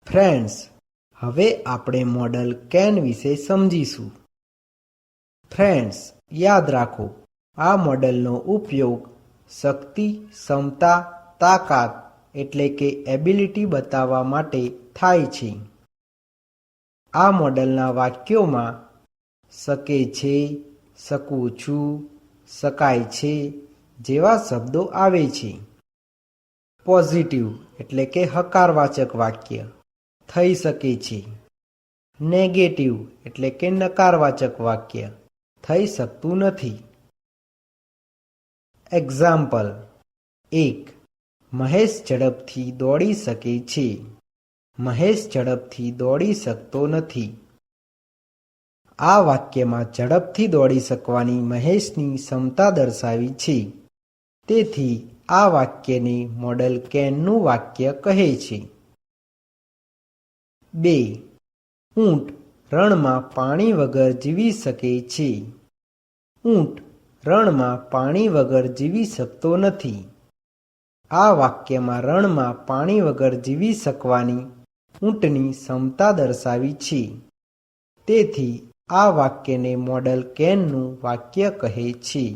Friends, હવે આપણે model can વિશે સમજીશું. ફ્રેન્ડ્સ, યાદ રાખો, આ મોડલનો ઉપયોગ શક્તિ, ક્ષમતા, તાકાત એટલે કે એબિલિટી બતાવવા માટે થાય છે. આ મોડલના વાક્યોમાં શકે છે, શકું છું, શકાય છે જેવા શબ્દો આવે છે. પોઝિટિવ એટલે કે હકારવાચક વાક્ય, થઈ શકે છે. નેગેટિવ એટલે કે નકારવાચક વાક્ય, થઈ શકતું નથી. એક્ઝામ્પલ: 1. મહેશ ઝડપથી દોડી શકે છે. મહેશ ઝડપથી દોડી શકતો નથી. આ વાક્યમાં ઝડપથી દોડી શકવાની મહેશની ક્ષમતા દર્શાવી છે. તેથી આ વાક્યને મોડલ કેનનું વાક્ય કહે છે. 2. ઊંટ રણમાં પાણી વગર જીવી શકે છે. ઊંટ રણમાં પાણી વગર જીવી શકતો નથી. આ વાક્યમાં રણમાં પાણી વગર જીવી શકવાની ઊંટની ક્ષમતા દર્શાવી છે. તેથી આ વાક્યને મોડલ કેનનું વાક્ય કહે છે.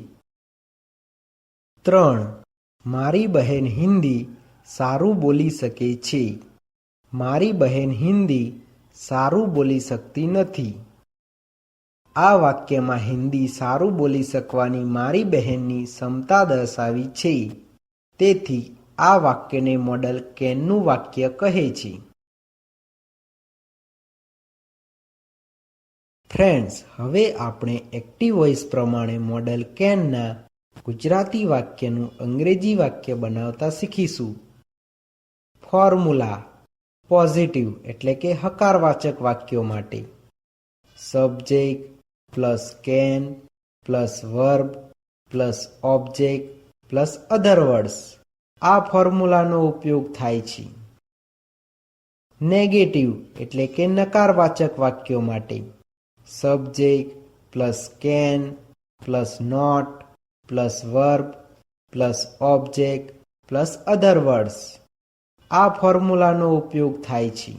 3. મારી બહેન હિન્દી સારું બોલી શકે છે. મારી બહેન હિન્દી સારું બોલી શકતી નથી. આ વાક્યમાં હિન્દી સારું બોલી શકવાની મારી બહેનની ક્ષમતા દર્શાવી છે. તેથી આ વાક્યને મોડલ કેનનું વાક્ય કહે છે. ફ્રેન્ડ્સ, હવે આપણે એક્ટિવ વોઇસ પ્રમાણે મોડલ કેનના ગુજરાતી વાક્યનું અંગ્રેજી વાક્ય બનાવતા શીખીશું. ફોર્મ્યુલા: પોઝિટિવ એટલે કે હકારવાચક વાક્યો માટે subject plus can plus verb plus object plus other words. આ ફોર્મ્યુલાનો ઉપયોગ થાય છે. નેગેટિવ એટલે કે નકારવાચક વાક્યો માટે subject plus can plus not plus verb plus object plus other words. આ ફોર્મ્યુલાનો ઉપયોગ થાય છે.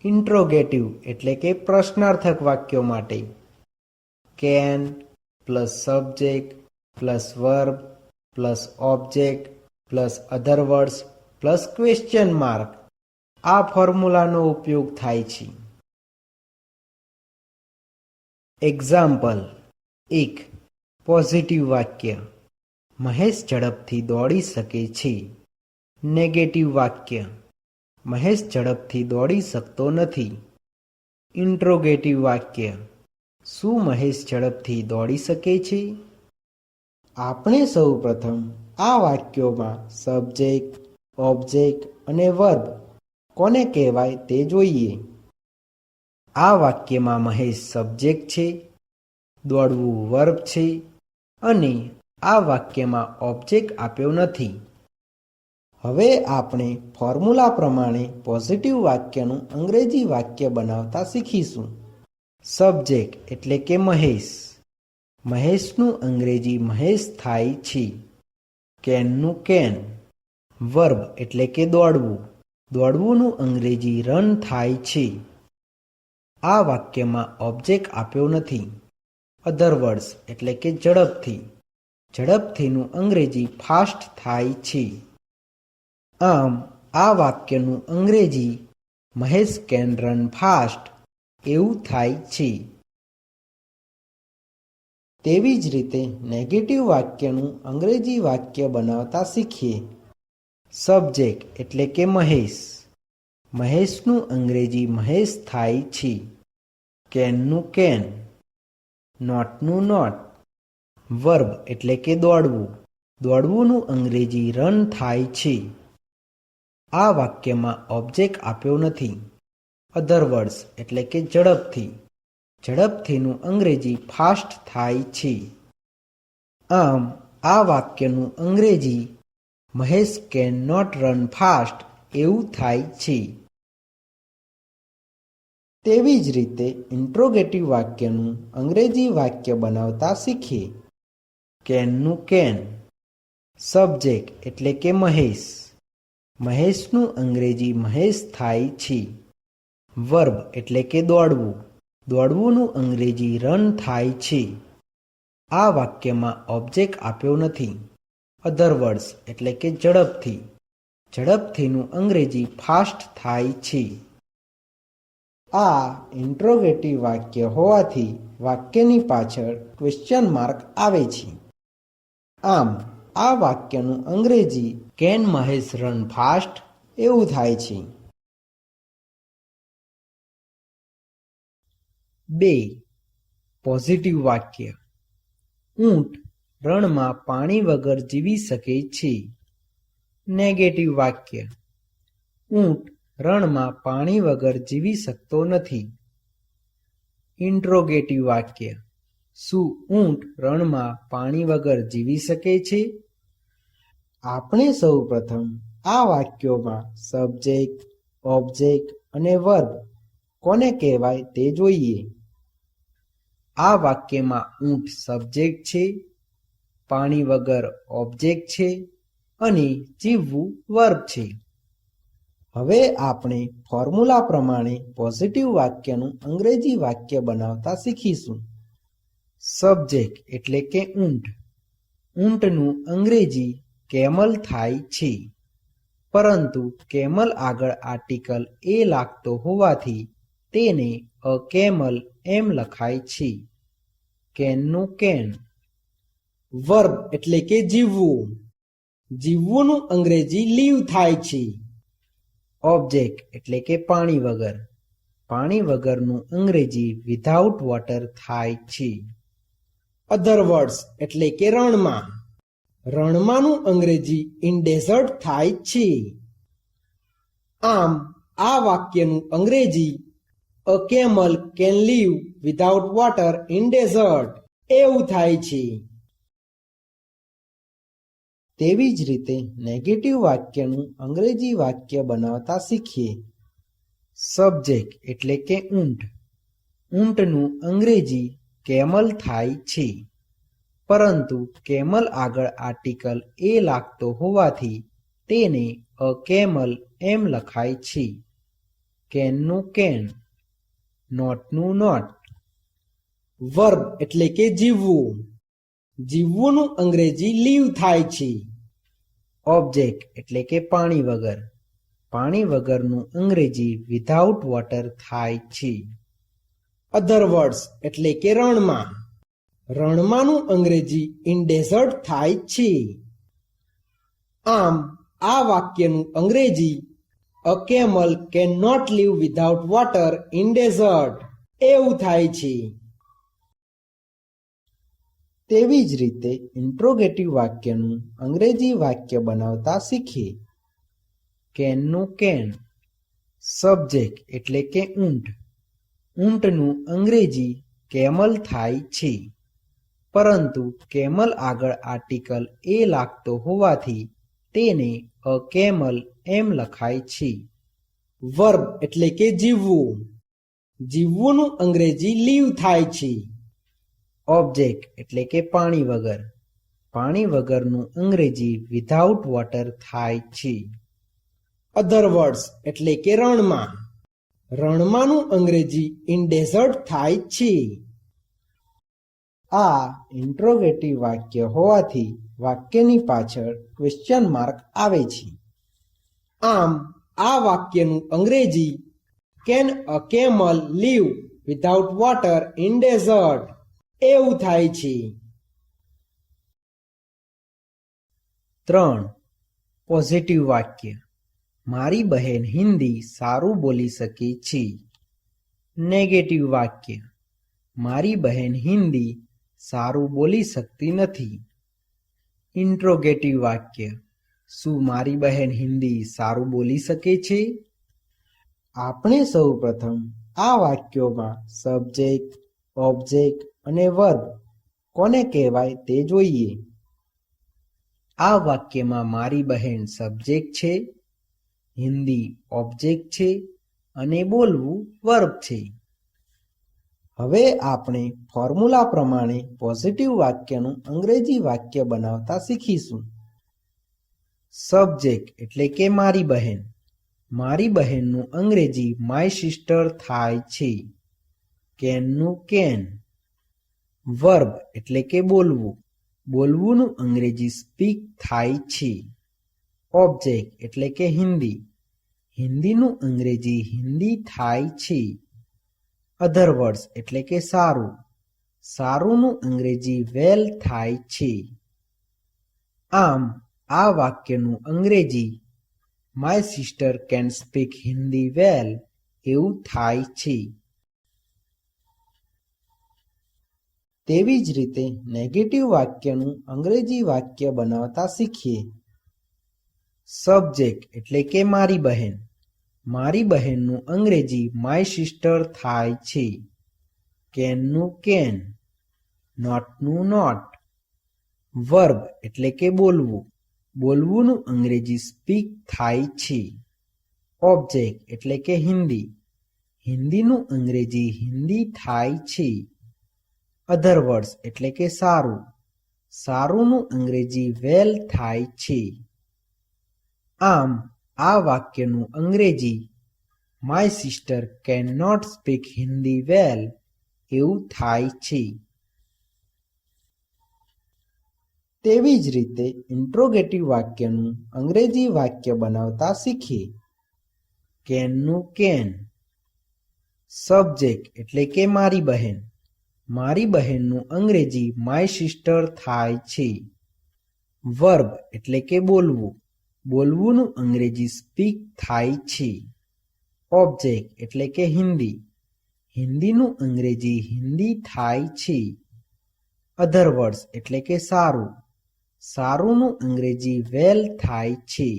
ઇન્ટ્રોગેટિવ એટલે કે પ્રશ્નાર્થક વાક્યો માટે can plus subject plus verb plus object plus other words plus question mark. આ ફોર્મ્યુલાનો ઉપયોગ થાય છે. એક્ઝામ્પલ: 1. પોઝિટિવ વાક્ય: મહેશ ઝડપથી દોડી શકે છે. નેગેટિવ વાક્ય: મહેશ ઝડપથી દોડી શકતો નથી. ઇન્ટ્રોગેટિવ વાક્ય: શું મહેશ ઝડપથી દોડી શકે છે? આપણે સૌ પ્રથમ આ વાક્યોમાં સબ્જેક્ટ, ઓબ્જેક્ટ અને વર્બ કોને કહેવાય તે જોઈએ. આ વાક્યમાં મહેશ સબ્જેક્ટ છે, દોડવું વર્બ છે અને આ વાક્યમાં ઓબ્જેક્ટ આપ્યો નથી. હવે આપણે ફોર્મ્યુલા પ્રમાણે પોઝિટિવ વાક્યનું અંગ્રેજી વાક્ય બનાવતા શીખીશું. સબ્જેક્ટ એટલે કે મહેશ. મહેશનું અંગ્રેજી મહેશ થાય છે. કેનનું કેન. વર્બ એટલે કે દોડવું. દોડવુંનું અંગ્રેજી રન થાય છે. આ વાક્યમાં ઓબ્જેક્ટ આપ્યો નથી. અધર વર્ડ્સ એટલે કે ઝડપથી. ઝડપથીનું અંગ્રેજી ફાસ્ટ થાય છે. આમ આ વાક્યનું અંગ્રેજી મહેશ કેન રન ફાસ્ટ એવું થાય છે. તેવી જ રીતે નેગેટિવ વાક્યનું અંગ્રેજી વાક્ય બનાવતા શીખીએ. સબ્જેક્ટ એટલે કે મહેશ. મહેશનું અંગ્રેજી મહેશ થાય છે. કેનનું કેન. નોટનું નોટ. વર્બ એટલે કે દોડવું. દોડવુંનું અંગ્રેજી રન થાય છે. આ વાક્યમાં ઓબ્જેક્ટ આપ્યો નથી. અધર વર્ડ્સ એટલે કે ઝડપથી. ઝડપથીનું અંગ્રેજી ફાસ્ટ થાય છે. આમ આ વાક્યનું અંગ્રેજી Mahesh can not run fast એવું થાય છે. તેવી જ રીતે ઇન્ટ્રોગેટિવ વાક્યનું અંગ્રેજી વાક્ય બનાવતા શીખીએ. કેનનું કેન. સબ્જેક્ટ એટલે કે મહેશ. મહેશનું અંગ્રેજી મહેશ થાય છે. વર્બ એટલે કે દોડવું. દોડવુંનું અંગ્રેજી રન થાય છે. આ વાક્યમાં ઓબ્જેક્ટ આપ્યો નથી. અધર વર્ડ્સ એટલે કે ઝડપથી. ઝડપથીનું અંગ્રેજી ફાસ્ટ થાય છે. આ ઇન્ટ્રોગેટિવ વાક્ય હોવાથી વાક્યની પાછળ ક્વેશ્ચન માર્ક આવે છે. આમ આ વાક્યનું અંગ્રેજી કેન મહેશ રન ફાસ્ટ એવું થાય છે. 2. પોઝિટિવ વાક્ય. ઊંટ રણમાં પાણી વગર જીવી શકે છે. નેગેટિવ વાક્ય. ઊંટ રણમાં પાણી વગર જીવી શકતો નથી. ઇન્ટ્રોગેટિવ વાક્ય. શું ઊંટ રણમાં પાણી વગર જીવી શકે છે? આપણે સૌ પ્રથમ આ વાક્યોમાં સબ્જેક્ટ, ઓબ્જેક્ટ અને વર્બ કોને કહેવાય તે જોઈએ. આ વાક્યમાં ઊંટ સબ્જેક્ટ છે, પાણી વગર ઓબ્જેક્ટ છે અને જીવવું વર્બ છે. હવે આપણે ફોર્મ્યુલા પ્રમાણે પોઝિટિવ વાક્યનું અંગ્રેજી વાક્ય બનાવતા શીખીશું. સબ્જેક્ટ એટલે કે ઊંટ. ઊંટનું અંગ્રેજી કેમલ થાય છે, પરંતુ કેમલ આગળ આર્ટિકલ એ લાગતો હોવાથી તેને અ કેમલ એમ લખાય છે. કેનનું કેન. વર્બ એટલે કે જીવવું. જીવવુંનું અંગ્રેજી લીવ થાય છે. ઓબ્જેક્ટ એટલે કે પાણી વગર. પાણી વગરનું અંગ્રેજી વિધાઉટ વોટર થાય છે. અધર વર્ડ્સ એટલે કે રણમાં. રણમાંનું અંગ્રેજી ઇન ડેઝર્ટ થાય છે. આમ આ વાક્યનું અંગ્રેજી a camel can live without water in desert એવું થાય છે. તેવી જ રીતે નેગેટિવ વાક્યનું અંગ્રેજી વાક્ય બનાવતા શીખીએ. સબ્જેક્ટ એટલે કે ઊંટ. ઊંટનું અંગ્રેજી કેમલ થાય છે, પરંતુ કેમલ આગળ આર્ટિકલ એ લાગતો હોવાથી તેને અ કેમલ એમ લખાય છે. કેનનું કેન. નોટનું નોટ. વર્બ એટલે કે જીવવું. જીવવુંનું અંગ્રેજી લીવ થાય છે. ઓબ્જેક્ટ એટલે કે પાણી વગર. પાણી વગરનું અંગ્રેજી વિધાઉટ વોટર થાય છે. અધર વર્ડ્સ એટલે કે રણમાં. રણમાંનું અંગ્રેજી ઇન ડેઝર્ટ થાય છે. આમ આ વાક્યનું અંગ્રેજી a camel can not live without water in desert એવું થાય છે. તેવી જ રીતે ઇન્ટ્રોગેટિવ વાક્યનું અંગ્રેજી વાક્ય બનાવતા શીખીએ. કેનનું કેન. સબ્જેક્ટ એટલે કે ઊંટ. ઊંટનું અંગ્રેજી કેમલ થાય છે, પરંતુ કેમલ આગળ આર્ટિકલ એ લાગતો હોવાથી તેને અ કેમલ એમ લખાય છે. વર્બ એટલે કે જીવવું. જીવવુંનું અંગ્રેજી લીવ થાય છે. ઓબ્જેક્ટ એટલે કે પાણી વગર. પાણી વગરનું અંગ્રેજી વિધાઉટ વોટર થાય છે. અધર વર્ડ્સ એટલે કે રણમાં. રણમાંનું અંગ્રેજી ઇન ડેઝર્ટ થાય છે. આ ઇન્ટ્રોગેટિવ વાક્ય હોવાથી વાક્યની પાછળ ક્વેશ્ચન માર્ક આવે છે. આમ આ વાક્યનું અંગ્રેજી can a camel live without water in desert એવું થાય છે. 3. પોઝિટિવ વાક્ય. મારી બહેન હિન્દી સારું બોલી શકે છે. નેગેટિવ વાક્ય. મારી બહેન હિન્દી સારું બોલી શકતી નથી. ઇન્ટ્રોગેટિવ વાક્ય. શું મારી બહેન હિન્દી સારું બોલી શકે છે? આપણે સૌ પ્રથમ આ વાક્યોમાં સબ્જેક્ટ, ઓબ્જેક્ટ અને વર્બ કોને કહેવાય તે જોઈએ. આ વાક્યમાં મારી બહેન સબ્જેક્ટ છે, હિન્દી ઓબ્જેક્ટ છે અને બોલવું વર્બ છે. હવે આપણે ફોર્મ્યુલા પ્રમાણે પોઝિટિવ વાક્યનું અંગ્રેજી વાક્ય બનાવતા શીખીશું. સબ્જેક્ટ એટલે કે મારી બહેન. મારી બહેનનું અંગ્રેજી માય સિસ્ટર થાય છે. કેનનું કેન. વર્બ એટલે કે બોલવું. બોલવુંનું અંગ્રેજી સ્પીક થાય છે. ઓબ્જેક્ટ એટલે કે હિન્દી. હિન્દીનું અંગ્રેજી હિન્દી થાય છે. અધર વર્ડ્સ એટલે કે સારું. સારુંનું અંગ્રેજી વેલ થાય છે. આમ આ વાક્યનું અંગ્રેજી my sister can speak Hindi well એવું થાય છે. તેવી જ રીતે નેગેટિવ વાક્યનું અંગ્રેજી વાક્ય બનાવતા શીખીએ. સબ્જેક્ટ એટલે કે મારી બહેન. મારી બહેનનું અંગ્રેજી માય સિસ્ટર થાય છે. કેનનું કેન. નોટનું નોટ. વર્બ એટલે કે બોલવું. બોલવુંનું અંગ્રેજી સ્પીક થાય છે. ઓબ્જેક્ટ એટલે કે હિન્દી. હિન્દીનું અંગ્રેજી હિન્દી થાય છે. અધર વર્ડ્સ એટલે કે સારું. સારુંનું અંગ્રેજી વેલ થાય છે. આમ આ વાક્યનું અંગ્રેજી my sister can not speak Hindi well એવું થાય છે. તેવી જ રીતે ઇન્ટ્રોગેટિવ વાક્યનું અંગ્રેજી વાક્ય બનાવતા શીખીએ. કેનનું કેન. સબ્જેક્ટ એટલે કે મારી બહેન. મારી બહેનનું અંગ્રેજી માય સિસ્ટર થાય છે. વર્બ એટલે કે બોલવું. બોલવુંનું અંગ્રેજી સ્પીક થાય છે. ઓબ્જેક્ટ એટલે કે હિન્દી. હિન્દીનું અંગ્રેજી હિન્દી થાય છે. અધર વર્ડ્સ એટલે કે સારું. સારુંનું અંગ્રેજી વેલ થાય છે.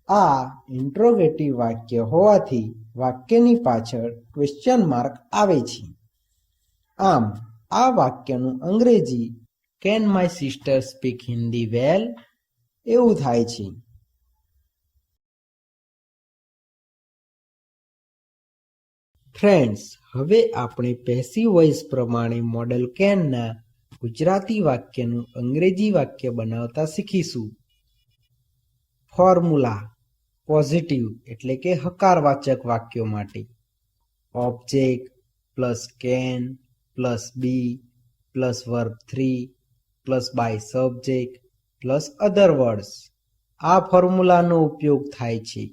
આ ઇન્ટ્રોગેટિવ વાક્ય હોવાથી વાક્યની પાછળ ક્વેશ્ચન માર્ક આવે છે. આમ આ વાક્યનું અંગ્રેજી can my sister speak Hindi well એવું થાય છે. ફ્રેન્ડ્સ, હવે આપણે પેસિવ વોઇસ પ્રમાણે મોડલ કેનના ગુજરાતી વાક્યનું અંગ્રેજી વાક્ય બનાવતા શીખીશું. ફોર્મ્યુલા. પોઝિટિવ એટલે કે હકારવાચક વાક્યો માટે object plus can plus be plus verb 3 plus by subject plus other words આ ફોર્મ્યુલાનો ઉપયોગ થાય છે.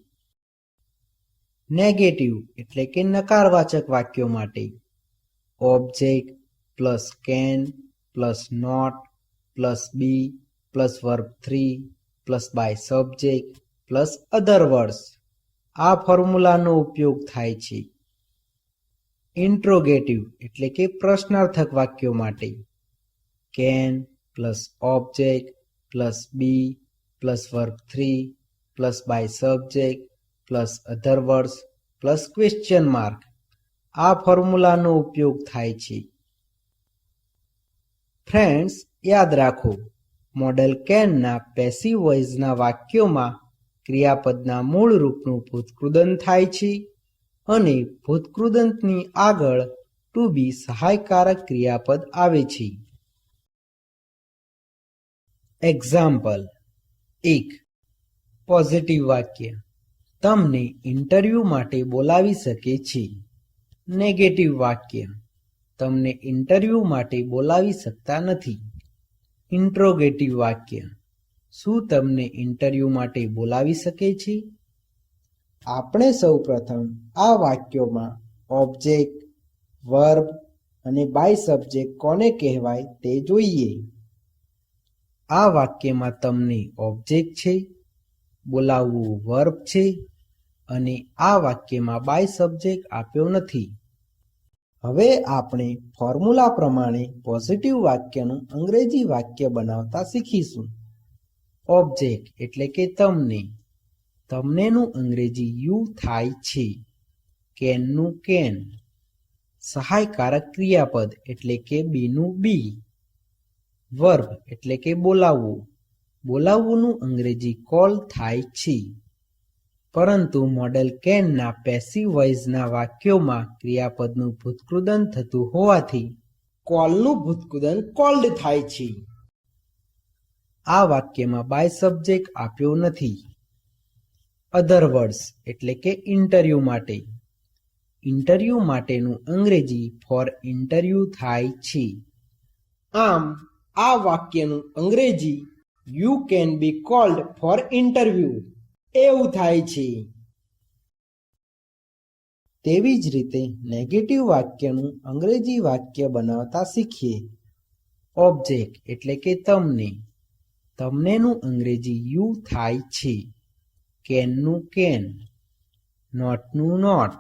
નેગેટિવ એટલે કે નકારવાચક વાક્યો માટે object plus can plus not plus be plus verb 3 plus by subject plus other words આ ફોર્મ્યુલાનો ઉપયોગ થાય છે. ઇન્ટ્રોગેટિવ એટલે કે પ્રશ્નાર્થક વાક્યો માટે can plus object plus be plus verb 3 plus by subject plus other words plus question mark આ ફોર્મ્યુલાનો ઉપયોગ થાય છે. ફ્રેન્ડ્સ, યાદ રાખો, મોડેલ કેનના પેસિવ વોઇસના વાક્યોમાં ક્રિયાપદના મૂળ રૂપનું ભૂતકૃદંત થાય છે અને ભૂતકૃદંતની આગળ ટુ બી સહાયકારક ક્રિયાપદ આવે છે. એક્ઝામ્પલ 1. પોઝિટિવ વાક્ય તમને ઇન્ટરવ્યૂ માટે બોલાવી શકે છે. નેગેટિવ વાક્ય તમને ઇન્ટરવ્યૂ માટે બોલાવી શકતા નથી. ઇન્ટ્રોગેટિવ વાક્ય શું તમને ઇન્ટરવ્યૂ માટે બોલાવી શકે છે? આપણે સૌપ્રથમ આ વાક્યોમાં ઓબ્જેક્ટ, વર્બ અને બાય સબ્જેક્ટ કોને કહેવાય તે જોઈએ. આ વાક્યમાં તમને ઓબ્જેક્ટ છે, બોલાવવું વર્બ છે અને આ વાક્યમાં બાય સબ્જેક્ટ આપ્યો નથી. હવે આપણે ફોર્મ્યુલા પ્રમાણે પોઝિટિવ વાક્યનું અંગ્રેજી વાક્ય બનાવતા શીખીશું. ઓબ્જેક્ટ એટલે કે તમને. તમનેનું અંગ્રેજી યુ થાય છે. કેનનું કેન. સહાયકારક ક્રિયાપદ એટલે કે બીનું બી. વર્બ એટલે કે બોલાવવું. બોલાવવુંનું અંગ્રેજી કોલ થાય છે. પરંતુ મોડેલ કેનના પેસિવ વોઇસના વાક્યોમાં ક્રિયાપદનું ભૂતકૃદંત થતું હોવાથી કોલનું ભૂતકૃદંત કોલ્ડ થાય છે. આ વાક્યમાં બાય સબ્જેક્ટ આપ્યો નથી. અધર વર્ડ્સ એટલે કે ઇન્ટરવ્યૂ માટે. ઇન્ટરવ્યૂ માટેનું અંગ્રેજી ફોર ઇન્ટરવ્યૂ થાય છે. આમ આ વાક્યનું અંગ્રેજી you can be called for interview એવું થાય છે. તેવી જ રીતે નેગેટિવ વાક્યનું અંગ્રેજી વાક્ય બનાવતા શીખીએ. ઓબ્જેક્ટ એટલે કે તમને. તમનેનું અંગ્રેજી યુ થાય છે. કેનનું કેન, નોટનું નોટ.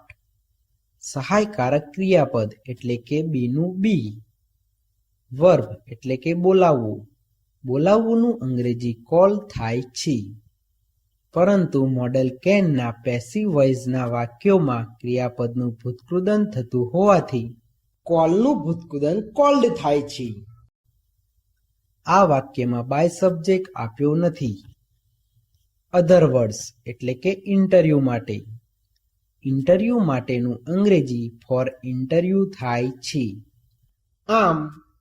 સહાયકારક ક્રિયાપદ એટલે કે બીનું બી. વર્બ એટલે કે બોલાવવું. બોલાવવુંનું અંગ્રેજી કોલ થાય છે. પરંતુ મોડેલ કેનના પેસિવ વોઇસના વાક્યોમાં ક્રિયાપદનું ભૂતકૃદન થતું હોવાથી કોલનું ભૂતકૃદન કોલ્ડ થાય છે. આ વાક્યમાં બાય સબ્જેક્ટ આપ્યો નથી. અધર વર્ડ્સ એટલે કે ઇન્ટરવ્યૂ માટે. ઇન્ટરવ્યૂ માટેનું અંગ્રેજી ફોર ઇન્ટરવ્યૂ થાય છે. આમ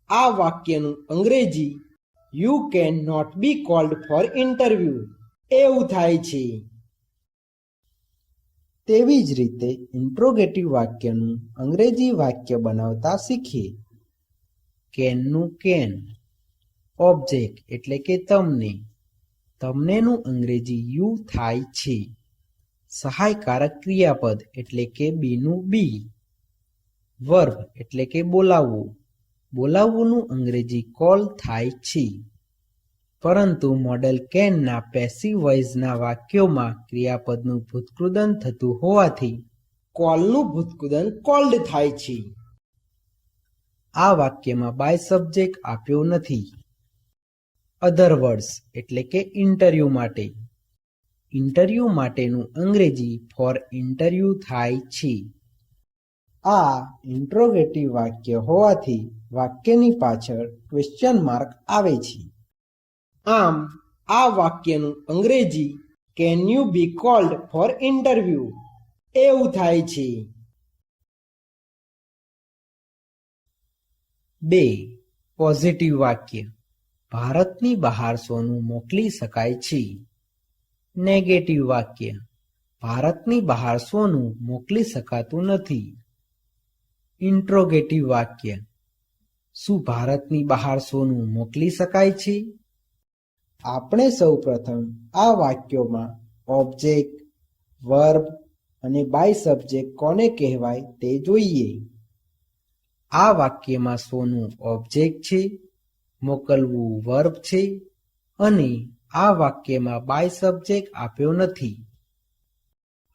આ વાક્યનું અંગ્રેજી you can not be called for interview એવું થાય છે. તેવી જ રીતે ઇન્ટ્રોગેટિવ વાક્યનું અંગ્રેજી વાક્ય બનાવતા શીખીએ. કેનનું કેન. ઓબ્જેક્ટ એટલે કે તમને. તમનેનું અંગ્રેજી યુ થાય છે. સહાયકારક ક્રિયાપદ એટલે કે બીનું બી. વર્બ એટલે કે બોલાવવું. બોલાવવુંનું અંગ્રેજી કોલ થાય છે. પરંતુ મોડેલ કેનના પેસિવ વોઇસના વાક્યોમાં ક્રિયાપદનું ભૂતકૃદન થતું હોવાથી કોલનું ભૂતકૃદન કોલ્ડ થાય છે. આ વાક્યમાં બાય સબ્જેક્ટ આપ્યો નથી. અધર વર્ડ્સ એટલે કે ઇન્ટરવ્યૂ માટે. ઇન્ટરવ્યૂ માટેનું અંગ્રેજી ફોર ઇન્ટરવ્યૂ થાય છે. આ ઇન્ટ્રોગેટિવ વાક્ય હોવાથી વાક્યની પાછળ ક્વેશ્ચન માર્ક આવે છે. આમ આ વાક્યનું અંગ્રેજી can you be called for interview એવું થાય છે. 2. પોઝિટિવ વાક્ય. ભારતની બહાર સોનું મોકલી શકાય છે. નેગેટિવ વાક્ય. ભારતની બહાર સોનું મોકલી શકાતું નથી. ઇન્ટ્રોગેટિવ વાક્ય. શું ભારતની બહાર સોનું મોકલી શકાય છે? આપણે સૌપ્રથમ આ વાક્યોમાં ઓબ્જેક્ટ, વર્બ અને બાય સબ્જેક્ટ કોને કહેવાય તે જોઈએ. આ વાક્યમાં સોનું ઓબ્જેક્ટ છે, મોકલવું વર્બ છે અને આ વાક્યમાં બાય સબ્જેક્ટ આપ્યો નથી.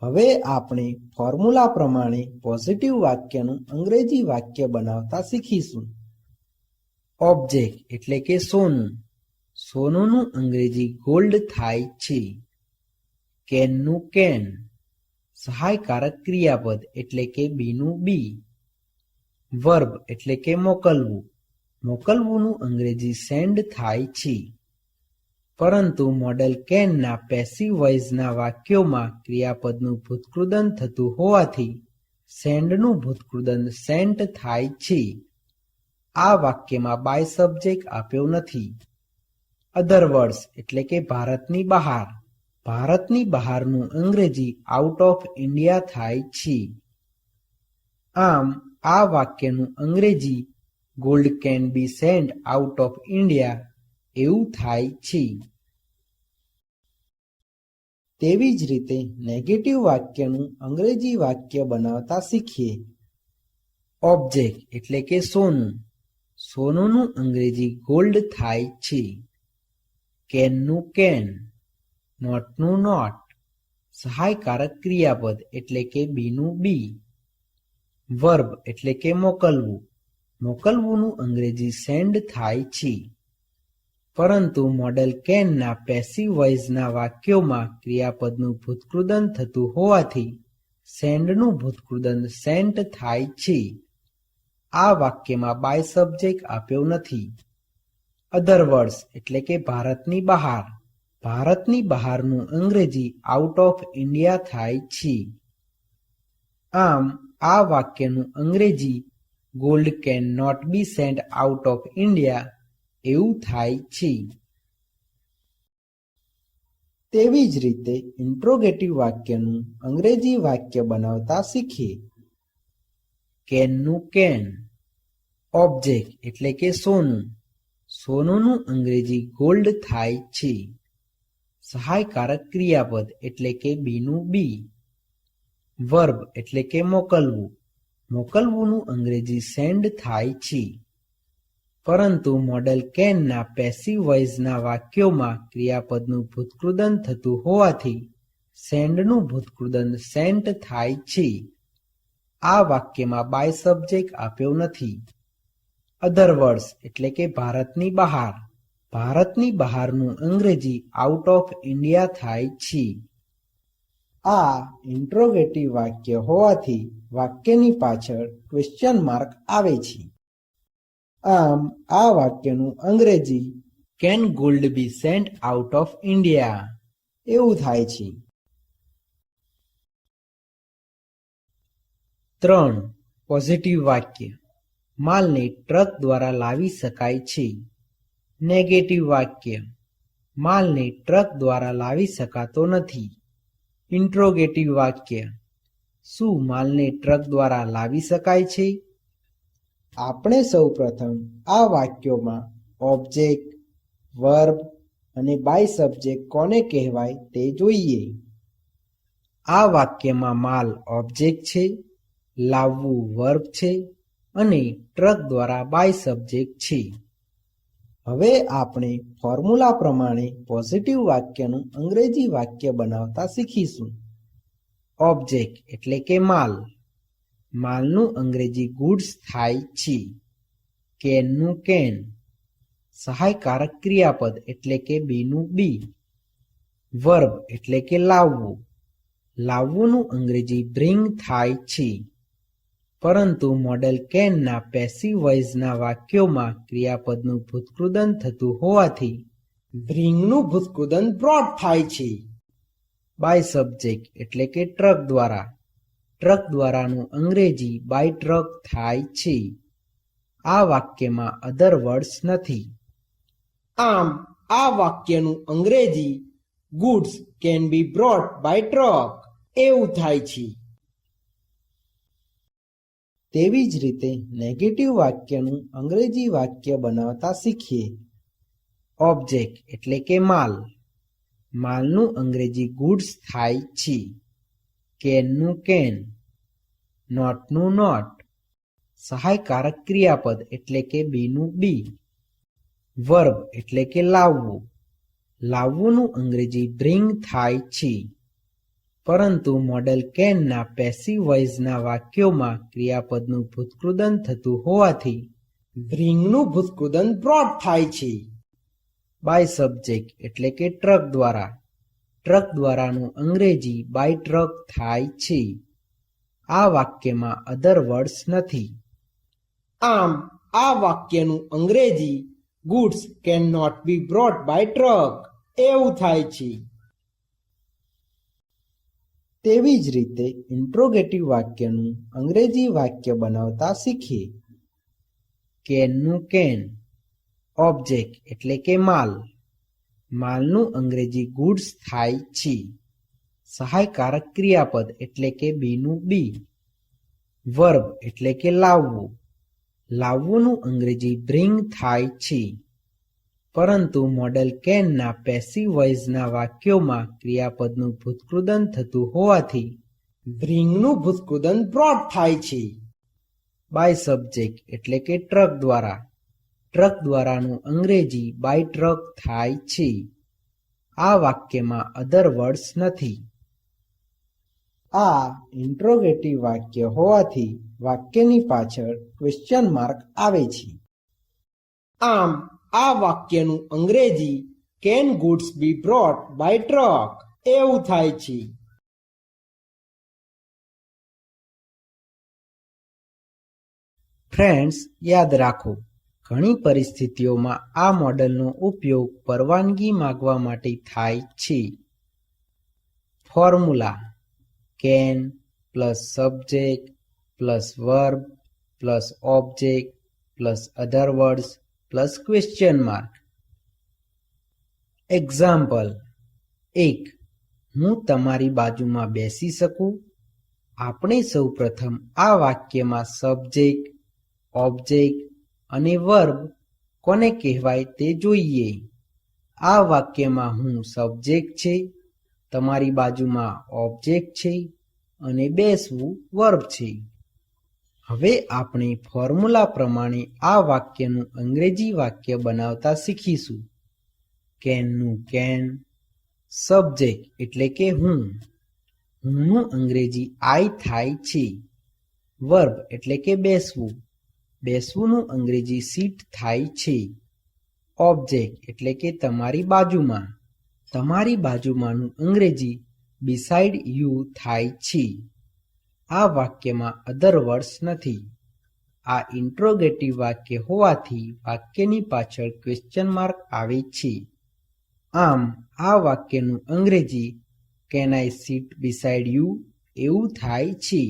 હવે આપણે ફોર્મ્યુલા પ્રમાણે પોઝિટિવ વાક્યનું અંગ્રેજી વાક્ય બનાવતા શીખીશું. ઓબ્જેક્ટ એટલે કે સોનું. સોનુંનું અંગ્રેજી ગોલ્ડ થાય છે. કેનનું કેન. સહાયકારક ક્રિયાપદ એટલે કે બીનું બી. વર્બ એટલે કે મોકલવું. મોકલવુંનું અંગ્રેજી સેન્ડ થાય છે. પરંતુ મોડેલ કેનના પેસિવ વોઇસના વાક્યોમાં ક્રિયાપદનું ભૂતકૃદન થતું હોવાથી સેન્ડનું ભૂતકૃદન સેન્ટ થાય છે. આ વાક્યમાં બાય સબ્જેક્ટ આપ્યો નથી. અધર વર્ડ્સ એટલે કે ભારતની બહાર. ભારતની બહારનું અંગ્રેજી આઉટ ઓફ ઇન્ડિયા થાય છે. આમ આ વાક્યનું અંગ્રેજી gold can be sent out of India એવું થાય છે. તેવી જ રીતે નેગેટિવ વાક્યનું અંગ્રેજી વાક્ય બનાવતા શીખીએ. ઓબ્જેક્ટ એટલે કે સોનું. સોનુંનું અંગ્રેજી ગોલ્ડ થાય છે. કેનનું કેન. નોટનું નોટ. સહાયકારક ક્રિયાપદ એટલે કે બીનું બી. વર્બ એટલે કે મોકલવું. મોકલવુંનું અંગ્રેજી સેન્ડ થાય છે. પરંતુ મોડેલ કેનના પેસિવ વોઇસના વાક્યોમાં ક્રિયાપદનું ભૂતકૃદન થતું હોવાથી સેન્ડનું ભૂતકૃદન સેન્ટ થાય છે. આ વાક્યમાં બાય સબ્જેક્ટ આપ્યો નથી. અધર વર્ડ્સ એટલે કે ભારતની બહાર. ભારતની બહારનું અંગ્રેજી આઉટ ઓફ ઇન્ડિયા થાય છે. આમ આ વાક્યનું અંગ્રેજી gold can not be sent out of India એવું થાય છે. તેવી જ રીતે ઇન્ટ્રોગેટિવ વાક્યનું અંગ્રેજી વાક્ય બનાવતા શીખીએ. કેનનું કેન. ઓબ્જેક્ટ એટલે કે સોનું. સોનુંનું અંગ્રેજી ગોલ્ડ થાય છે. સહાયકારક ક્રિયાપદ એટલે કે બીનું બી. વર્બ એટલે કે મોકલવું. મોકલવુંનું અંગ્રેજી સેન્ડ થાય છે. પરંતુ મોડલ કેનના પેસિવ વોઇસના વાક્યોમાં ક્રિયાપદનું ભૂતકૃદન થતું હોવાથી સેન્ડનું ભૂતકૃદન સેન્ટ થાય છે. આ વાક્યમાં બાય સબ્જેક્ટ આપ્યો નથી. અધર વર્ડ્સ એટલે કે ભારતની બહાર. ભારતની બહારનું અંગ્રેજી આઉટ ઓફ ઇન્ડિયા થાય છે. આ ઇન્ટ્રોગેટિવ વાક્ય હોવાથી વાક્યની પાછળ ક્વેશ્ચન માર્ક આવે છે. આમ આ વાક્યનું અંગ્રેજી can gold be sent out of India એવું થાય છે. 3. પોઝિટિવ વાક્ય. માલને ટ્રક દ્વારા લાવી શકાય છે. નેગેટિવ વાક્ય. માલને ટ્રક દ્વારા લાવી શકાતો નથી. ઇન્ટ્રોગેટિવ વાક્ય. શું માલને ટ્રક દ્વારા લાવી શકાય છે? આપણે સૌપ્રથમ આ વાક્યોમાં ઓબ્જેક્ટ, વર્બ અને બાય સબ્જેક્ટ કોને કહેવાય તે જોઈએ. આ વાક્યમાં માલ ઓબ્જેક્ટ છે, લાવવું વર્બ છે અને ટ્રક દ્વારા બાય સબ્જેક્ટ છે. હવે આપણે ફોર્મ્યુલા પ્રમાણે પોઝિટિવ વાક્યનું અંગ્રેજી વાક્ય બનાવતા શીખીશું. ઓબ્જેક્ટ એટલે કે માલ. માલનું અંગ્રેજી ગુડ્સ થાય છે. કેનનું કેન. સહાયકારક ક્રિયાપદ એટલે કે બીનું બી. વર્બ એટલે કે લાવવું. લાવવુંનું અંગ્રેજી બ્રિંગ થાય છે. પરંતુ મોડલ કેનના પેસિવ વોઇસના વાક્યોમાં ક્રિયાપદનું ભૂતકૃદન થતું હોવાથી બ્રિંગનું ભૂતકૃદન બ્રોટ થાય છે. બાય સબ્જેક્ટ એટલે કે ટ્રક દ્વારા. ટ્રક દ્વારાનું અંગ્રેજી બાય ટ્રક થાય છે. આ વાક્યમાં અધર વર્ડ્સ નથી. આમ આ વાક્યનું અંગ્રેજી goods can be brought by truck એવું થાય છે. તેવી જ રીતે નેગેટિવ વાક્યનું અંગ્રેજી વાક્ય બનાવતા શીખીએ. ઓબ્જેક્ટ એટલે કે માલ. માલનું અંગ્રેજી ગુડ્સ થાય છે. કેનનું કેન. નોટનું નોટ. સહાયકારક ક્રિયાપદ એટલે કે બીનું બી. વર્બ એટલે કે લાવવું. લાવવુંનું અંગ્રેજી બ્રિંગ થાય છે. પરંતુ મોડલ કેનના પેસિવ વોઇસના વાક્યોમાં ક્રિયાપદનું ભૂતકૃદન થતું હોવાથી બ્રિંગનું ભૂતકૃદન બ્રોટ થાય છે. બાય સબ્જેક્ટ એટલે કે ટ્રક દ્વારા. ટ્રક દ્વારાનું અંગ્રેજી બાય ટ્રક થાય છે. આ વાક્યમાં અધર વર્ડ્સ નથી. આમ આ વાક્યનું અંગ્રેજી goods can not be brought by truck એવું થાય છે. તેવી જ રીતે ઇન્ટ્રોગેટિવ વાક્યનું અંગ્રેજી વાક્ય બનાવતા શીખીએ. કેનનું કેન. ઓબ્જેક્ટ એટલે કે માલ. માલનું અંગ્રેજી ગુડ્સ થાય છે. સહાયકારક ક્રિયાપદ એટલે કે બીનું બી. વર્બ એટલે કે લાવવું. લાવવુંનું અંગ્રેજી બ્રિંગ થાય છે. પરંતુ મોડલ કેનના પેસિવ વોઇસના વાક્યોમાં ક્રિયાપદનું ભૂતકૃદન થતું હોવાથી બ્રિંગનું ભૂતકૃદન બ્રોટ થાય છે. બાય સબ્જેક્ટ એટલે કે ટ્રક દ્વારા. ટ્રક દ્વારાનું અંગ્રેજી બાય ટ્રક થાય છે. આ વાક્યમાં અધર વર્ડ્સ નથી. આ ઇન્ટ્રોગેટિવ વાક્ય હોવાથી વાક્યની પાછળ ક્વેશ્ચન માર્ક આવે છે. આમ આ વાક્યનું અંગ્રેજી can goods be brought by truck એવું થાય છે. ફ્રેન્ડ્સ, યાદ રાખો, ઘણી પરિસ્થિતિઓમાં આ મોડલનો ઉપયોગ પરવાનગી માંગવા માટે થાય છે. Formula: can plus subject plus verb plus object plus other words plus question mark. Example: એક, હું તમારી બાજુમાં બેસી શકું? આપણે સૌ પ્રથમ આ વાક્યમાં સબ્જેક્ટ, ઓબ્જેક્ટ અને વર્બ કોને કહેવાય તે જોઈએ. આ વાક્યમાં હું સબ્જેક્ટ છે, તમારી બાજુમાં ઓબ્જેક્ટ છે અને બેસવું વર્બ છે. હવે આપણે ફોર્મ્યુલા પ્રમાણે આ વાક્યનું અંગ્રેજી વાક્ય બનાવતા શીખીશું. કેનનું કેન, સબ્જેક્ટ એટલે કે હુંનું અંગ્રેજી આઈ થાય છે. વર્બ એટલે કે બેસવુંનું અંગ્રેજી સીટ થાય છે. ઓબ્જેક્ટ એટલે કે તમારી બાજુમાંનું અંગ્રેજી બિસાઇડ યુ થાય છે. આ વાક્યમાં અધર વર્ડ્સ નથી. આ ઇન્ટ્રોગેટિવ વાક્ય હોવાથી વાક્યની પાછળ ક્વેશ્ચન માર્ક આવે છે. આમ આ વાક્યનું અંગ્રેજી can I seat beside you એવું થાય છે.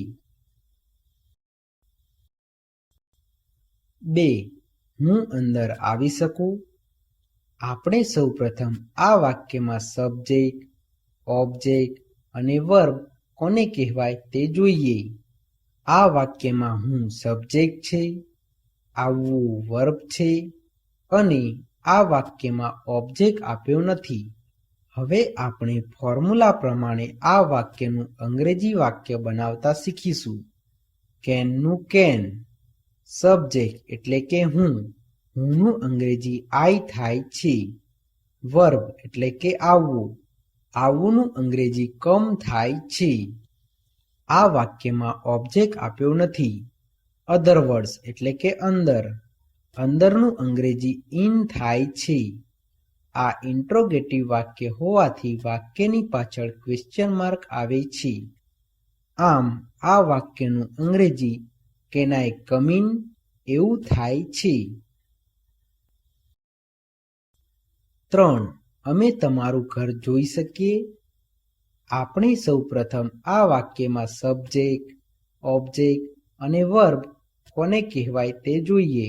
2. હું અંદર આવી શકું? આપણે સૌ પ્રથમ આ વાક્યમાં સબ્જેક્ટ, ઓબ્જેક્ટ અને વર્બ કોને કહેવાય તે જોઈએ. આ વાક્યમાં હું સબ્જેક્ટ છે, આવવું વર્બ છે અને આ વાક્યમાં ઓબ્જેક્ટ આપ્યો નથી. હવે આપણે ફોર્મ્યુલા પ્રમાણે આ વાક્યનું અંગ્રેજી વાક્ય બનાવતા શીખીશું. કેનનું કેન, સબ્જેક્ટ એટલે કે હુંનું અંગ્રેજી આઈ થાય છે. વર્બ એટલે કે આવવુંનું અંગ્રેજી કમ થાય છે. આ વાક્યમાં ઓબ્જેક્ટ આપ્યો નથી. અધર વર્ડ્સ એટલે કે અંદરનું અંગ્રેજી ઇન થાય છે. આ ઇન્ટ્રોગેટિવ વાક્ય હોવાથી વાક્યની પાછળ ક્વેશ્ચન માર્ક આવે છે. આમ આ વાક્યનું અંગ્રેજી કેન આઈ કમ ઇન એવું થાય છે. 3. અમે તમારું ઘર જોઈ શકીએ? આપણે સૌ પ્રથમ આ વાક્યમાં સબ્જેક્ટ, ઓબ્જેક્ટ અને વર્બ કોને કહેવાય તે જોઈએ.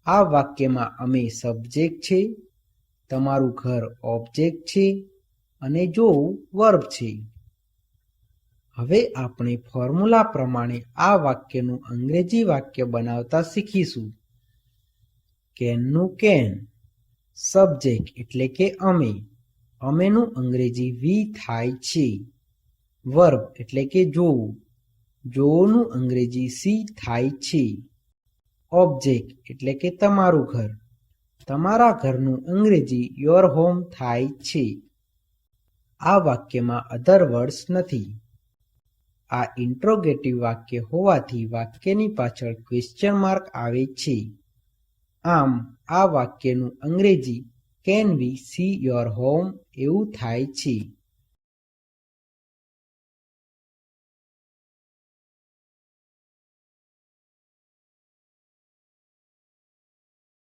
આ વાક્યમાં અમે સબ્જેક્ટ છે, તમારું ઘર ઓબ્જેક્ટ છે અને જોવું વર્બ છે. હવે આપણે ફોર્મ્યુલા પ્રમાણે આ વાક્યનું અંગ્રેજી વાક્ય બનાવતા શીખીશું. કેનનું કેન, સબ્જેક્ટ એટલે કે અમેનું અંગ્રેજી વી થાય છે. વર્બ એટલે કે જોવુંનું અંગ્રેજી સી થાય છે. ઓબ્જેક્ટ એટલે કે તમારા ઘરનું અંગ્રેજી યોર હોમ થાય છે. આ વાક્યમાં અધર વર્ડ્સ નથી. આ ઇન્ટ્રોગેટિવ વાક્ય હોવાથી વાક્યની પાછળ ક્વેશ્ચન માર્ક આવે છે. આમ આ વાક્યનું અંગ્રેજી can we C your home એવું થાય છે.